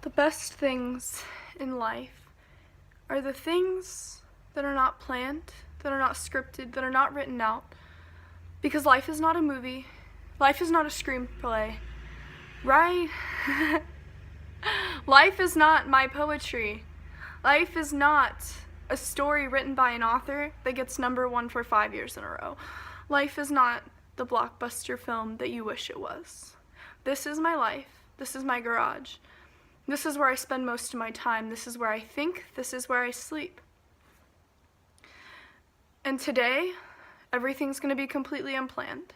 The best things in life are the things that are not planned, that are not scripted, that are not written out. Because life is not a movie. Life is not a screenplay. Right? Life is not my poetry. Life is not a story written by an author that gets #1 for 5 years in a row. Life is not the blockbuster film that you wish it was. This is my life. This is my garage. This is where I spend most of my time. This is where I think. This is where I sleep. And today, everything's going to be completely unplanned.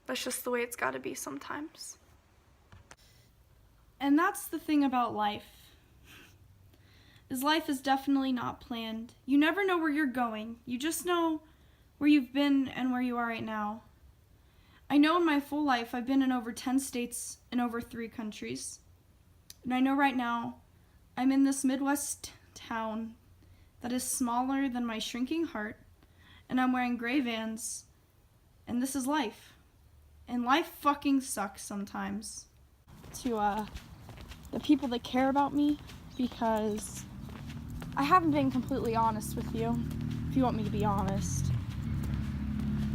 That's just the way it's got to be sometimes. And that's the thing about life. Life is definitely not planned. You never know where you're going. You just know where you've been and where you are right now. I know in my full life I've been in over 10 states and over 3 countries. And I know right now I'm in this Midwest town that is smaller than my shrinking heart, and I'm wearing gray Vans, and this is life. And life fucking sucks sometimes. To the people that care about me, because I haven't been completely honest with you, if you want me to be honest.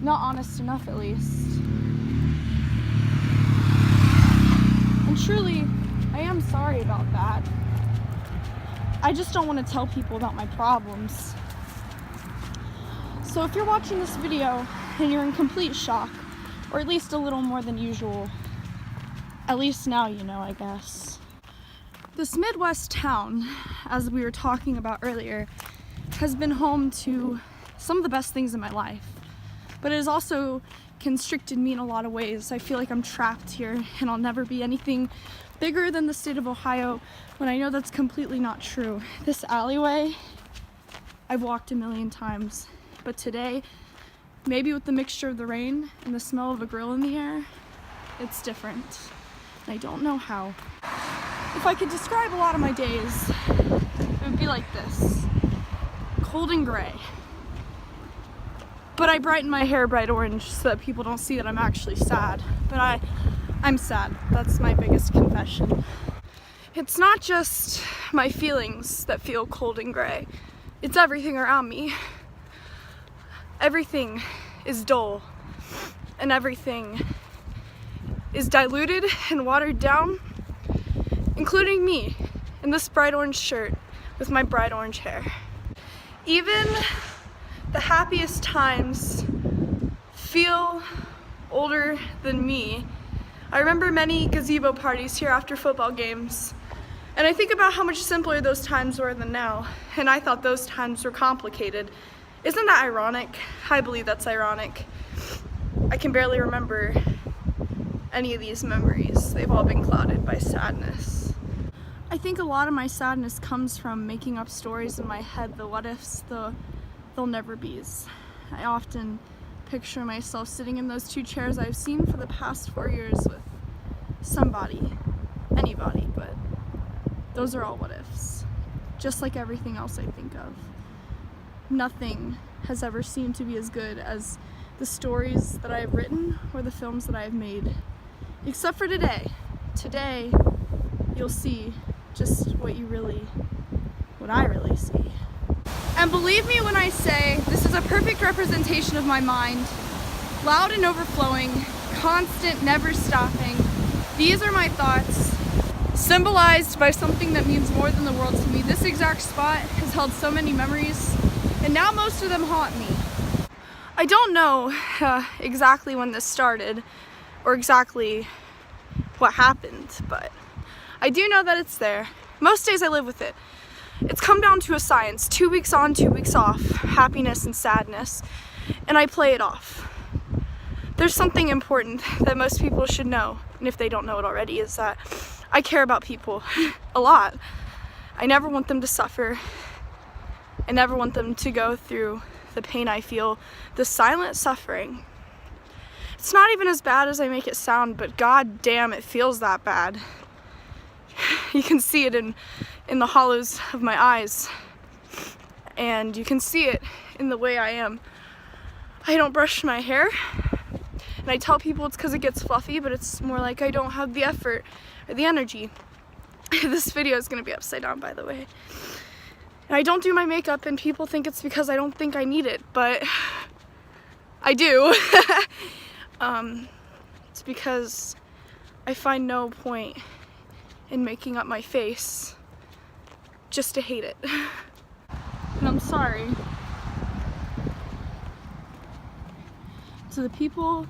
Not honest enough, at least. And truly, I am sorry about that. I just don't want to tell people about my problems. So if you're watching this video and you're in complete shock, or at least a little more than usual, at least now you know, I guess. This Midwest town, as we were talking about earlier, has been home to some of the best things in my life. But it has also constricted me in a lot of ways. I feel like I'm trapped here and I'll never be anything bigger than the state of Ohio, when I know that's completely not true. This alleyway, I've walked a million times, but today, maybe with the mixture of the rain and the smell of a grill in the air, it's different. And I don't know how. If I could describe a lot of my days, it would be like this. Cold and gray. But I brighten my hair bright orange so that people don't see that I'm actually sad. But I'm sad. That's my biggest confession. It's not just my feelings that feel cold and gray. It's everything around me. Everything is dull, and everything is diluted and watered down, including me in this bright orange shirt with my bright orange hair. Even the happiest times feel older than me. I remember many gazebo parties here after football games, and I think about how much simpler those times were than now, and I thought those times were complicated. Isn't that ironic? I believe that's ironic. I can barely remember any of these memories. They've all been clouded by sadness. I think a lot of my sadness comes from making up stories in my head, the what ifs, the they'll never be's. I often picture myself sitting in those 2 chairs I've seen for the past 4 years with somebody, anybody, but those are all what ifs. Just like everything else I think of. Nothing has ever seemed to be as good as the stories that I've written or the films that I've made. Except for today. Today, you'll see just what I really see. And believe me when I say, this is a perfect representation of my mind. Loud and overflowing, constant, never stopping. These are my thoughts, symbolized by something that means more than the world to me. This exact spot has held so many memories, and now most of them haunt me. I don't know exactly when this started, or exactly what happened, but I do know that it's there. Most days I live with it. It's come down to a science, 2 weeks on, 2 weeks off, happiness and sadness, and I play it off. There's something important that most people should know, and if they don't know it already, is that I care about people a lot. I never want them to suffer. I never want them to go through the pain I feel, the silent suffering. It's not even as bad as I make it sound, but god damn, it feels that bad. You can see it in the hollows of my eyes, and you can see it in the way I am. I don't brush my hair, and I tell people it's because it gets fluffy, but it's more like I don't have the effort or the energy. This video is gonna be upside down, by the way. And I don't do my makeup, and people think it's because I don't think I need it, but I do. It's because I find no point in making up my face just to hate it. And I'm sorry to the people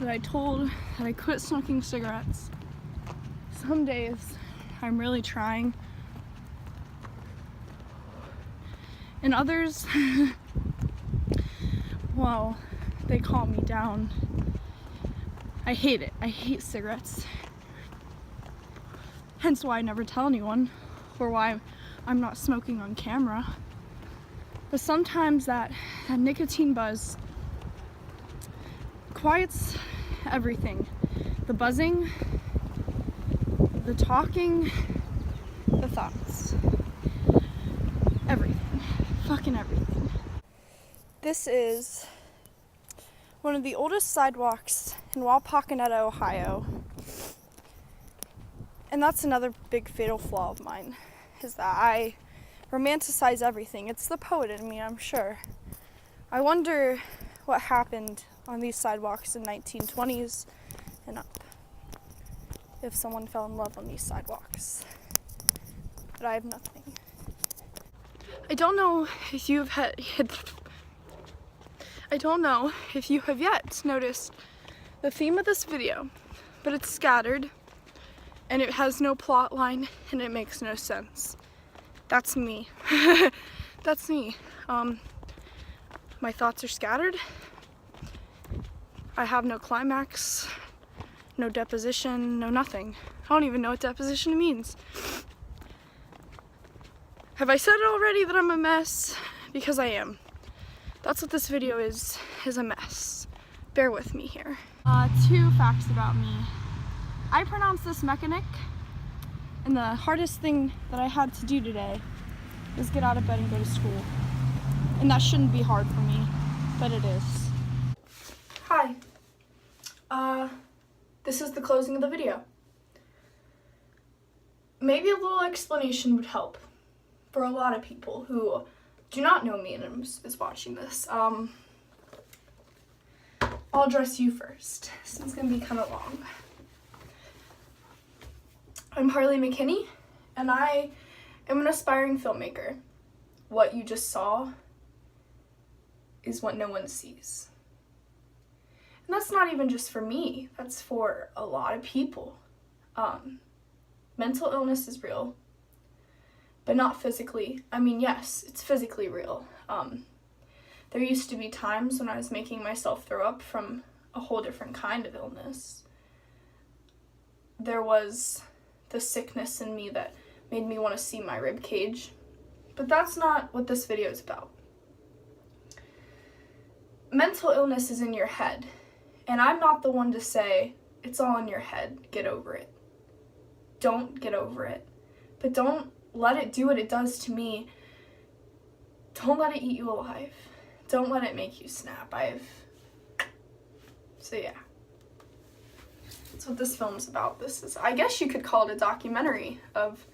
that I told that I quit smoking cigarettes. Some days I'm really trying, and others, well, they calm me down. I hate it. I hate cigarettes. Hence why I never tell anyone, or why I'm not smoking on camera. But sometimes that nicotine buzz quiets everything. The buzzing, the talking, the thoughts. Everything. Fucking everything. This is one of the oldest sidewalks in Wapakoneta, Ohio. And that's another big fatal flaw of mine, is that I romanticize everything. It's the poet in me, I'm sure. I wonder what happened on these sidewalks in 1920s and up, if someone fell in love on these sidewalks. But I have nothing. I don't know if you have yet noticed the theme of this video, but it's scattered and it has no plot line and it makes no sense. That's me. That's me. My thoughts are scattered. I have no climax, no deposition, no nothing. I don't even know what deposition means. Have I said it already that I'm a mess? Because I am. That's what this video is a mess. Bear with me here. 2 facts about me. I pronounce this mechanic, and the hardest thing that I had to do today is get out of bed and go to school. And that shouldn't be hard for me, but it is. Hi. This is the closing of the video. Maybe a little explanation would help for a lot of people who do not know me and is watching this. I'll address you first. This is gonna be kind of long. I'm Harley McKinney, and I am an aspiring filmmaker. What you just saw is what no one sees. And that's not even just for me, that's for a lot of people. Mental illness is real, but not physically. I mean, yes, it's physically real. There used to be times when I was making myself throw up from a whole different kind of illness. There was the sickness in me that made me want to see my rib cage, but that's not what this video is about. Mental illness is in your head, and I'm not the one to say, it's all in your head, get over it. Don't get over it, but don't let it do what it does to me. Don't let it eat you alive. Don't let it make you snap. So yeah. That's what this film's about. This is, I guess you could call it a documentary of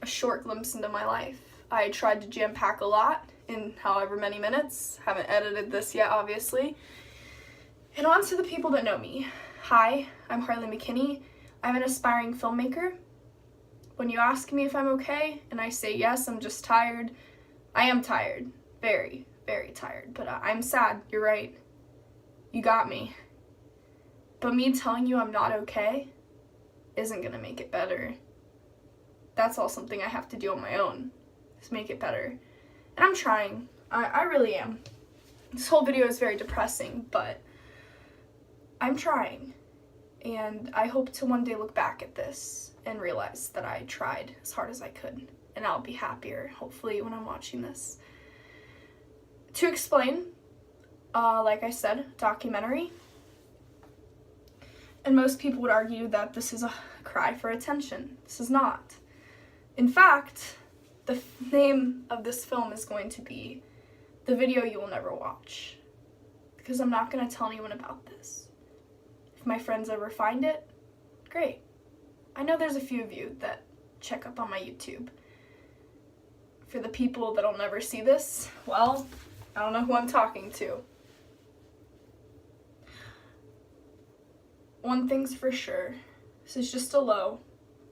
a short glimpse into my life. I tried to jam pack a lot in however many minutes. Haven't edited this yet, obviously. And on to the people that know me. Hi, I'm Harley McKinney. I'm an aspiring filmmaker. When you ask me if I'm okay, and I say yes, I'm just tired, I am tired. Very, very tired. But I'm sad, you're right. You got me. But me telling you I'm not okay isn't gonna make it better. That's all something I have to do on my own, is make it better. And I'm trying. I really am. This whole video is very depressing, but I'm trying. And I hope to one day look back at this and realize that I tried as hard as I could. And I'll be happier, hopefully, when I'm watching this. To explain, like I said, documentary. And most people would argue that this is a cry for attention. This is not. In fact, the name of this film is going to be The Video You Will Never Watch. Because I'm not going to tell anyone about this. If my friends ever find it, great. I know there's a few of you that check up on my YouTube. For the people that'll never see this, well, I don't know who I'm talking to. One thing's for sure, this is just a low,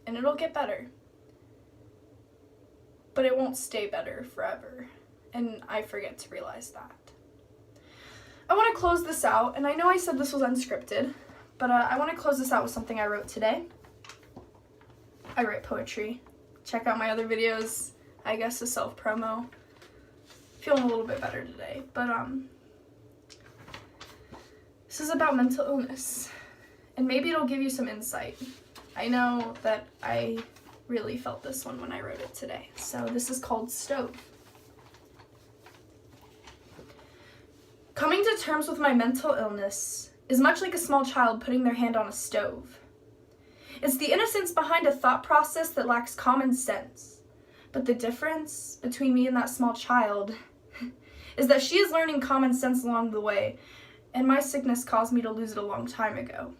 and it'll get better. But it won't stay better forever, and I forget to realize that. I want to close this out, and I know I said this was unscripted, but I want to close this out with something I wrote today. I write poetry. Check out my other videos. I guess a self-promo. Feeling a little bit better today, but this is about mental illness, and maybe it'll give you some insight. I know that I really felt this one when I wrote it today. So this is called Stove. Coming to terms with my mental illness is much like a small child putting their hand on a stove. It's the innocence behind a thought process that lacks common sense. But the difference between me and that small child is that she is learning common sense along the way, and my sickness caused me to lose it a long time ago.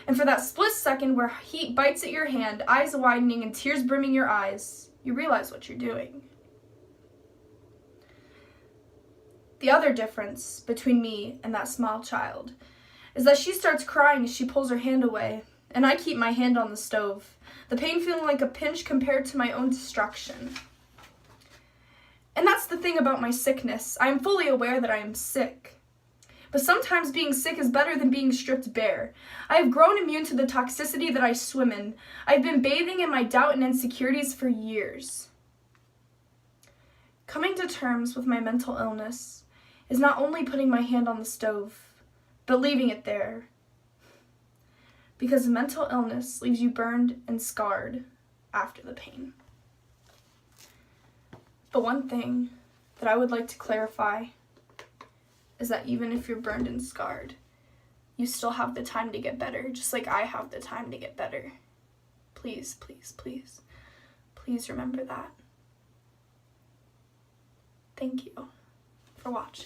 And for that split second where heat bites at your hand, eyes widening and tears brimming your eyes, you realize what you're doing. The other difference between me and that small child is that she starts crying as she pulls her hand away, and I keep my hand on the stove, the pain feeling like a pinch compared to my own destruction. And that's the thing about my sickness. I am fully aware that I am sick. But sometimes being sick is better than being stripped bare. I have grown immune to the toxicity that I swim in. I've been bathing in my doubt and insecurities for years. Coming to terms with my mental illness is not only putting my hand on the stove, but leaving it there. Because mental illness leaves you burned and scarred after the pain. But one thing that I would like to clarify is that even if you're burned and scarred, you still have the time to get better, just like I have the time to get better. Please, please, please, please remember that. Thank you for watching.